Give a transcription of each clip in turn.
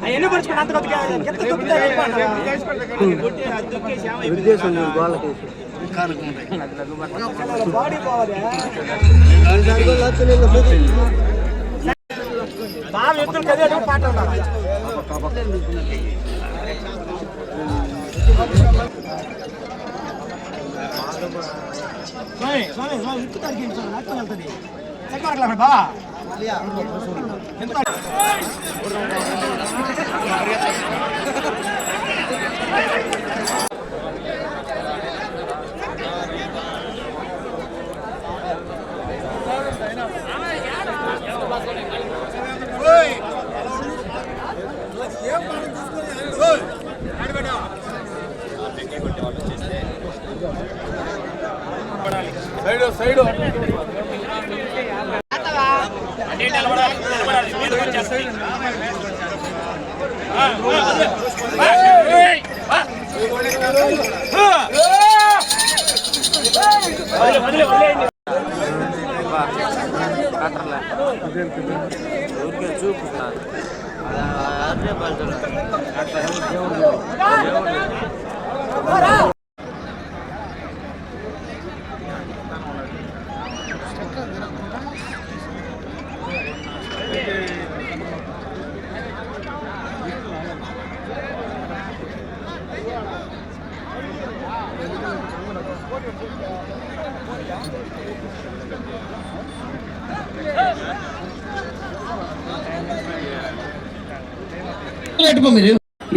అవన్నీ పడుచుకుని అంత బాడీ పోవాలి బాగా ఎత్తులు కదే పాట ఉండాలి బా సైడ్ చూపిస్తారు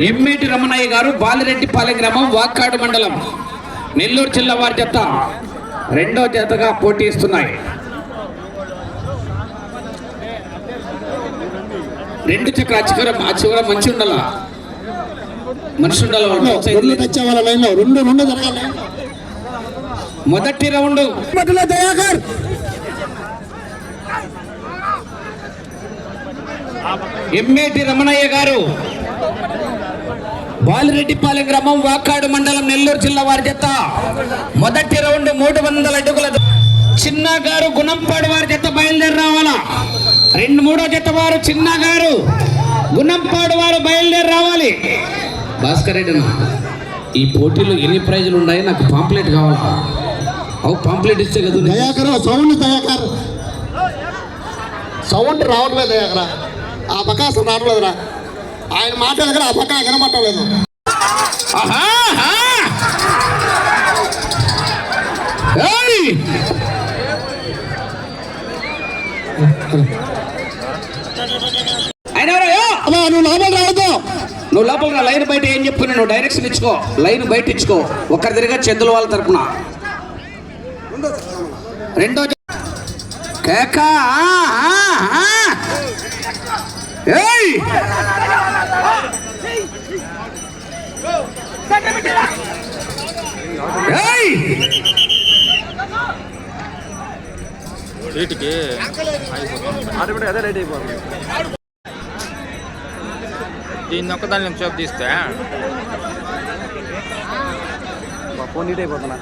ఎమ్మేటి రమణయ్య గారు బాలిరెడ్డిపాలెం గ్రామం వాక్కాడు మండలం నెల్లూరు జిల్లా వారి జత రెండో జతగా పోటీ ఇస్తున్నాయి. రెండు చక్ర చివర మంచి ఉండాల మనిషి ఉండాలి. మొదటి రౌండ్ దయాకర్ ఎమ్మేటి రమణయ్య గారు బాలిరెడ్డిపాలెం గ్రామం వాక్కాడు మండలం నెల్లూరు జిల్లా వారి జత మొదటి రౌండ్ 300 అడుగుల. చిన్న గారు గుణంపాడు వారి జత బయలుదేరి రావాలా. మూడో జత వారు చిన్న గారు గుణంపాడు వారు బయలుదేరి రావాలి. భాస్కర్ రెడ్డి, ఈ పోటీలో ఎన్ని ప్రైజులు ఉన్నాయి? నాకు పాంప్లెట్ కావాలా? అవు పాంప్లెట్ ఇస్తే కదా. సౌండ్ రావట్లేదు దయాకరా, ఆ బకాసం రావట్లేదురా. ఆయన మాట్లాడదు కదా, ఆ పక్క కనబట్టలేదు. నువ్వు లోపల రా. లైన్ బయట ఏం చెప్పుకున్నా నువ్వు డైరెక్షన్ ఇచ్చుకో. లైన్ బయట ఇచ్చుకో. ఒక్కరి తిరిగా చెందుల వాళ్ళ తరపున రెండో కేక. రేటుకి అదే రేట్ అయిపోతుంది. దీన్ని ఒక్కదాన్ని నేను చూపు తీస్తే ఫోన్ నీట్ అయిపోతున్నా.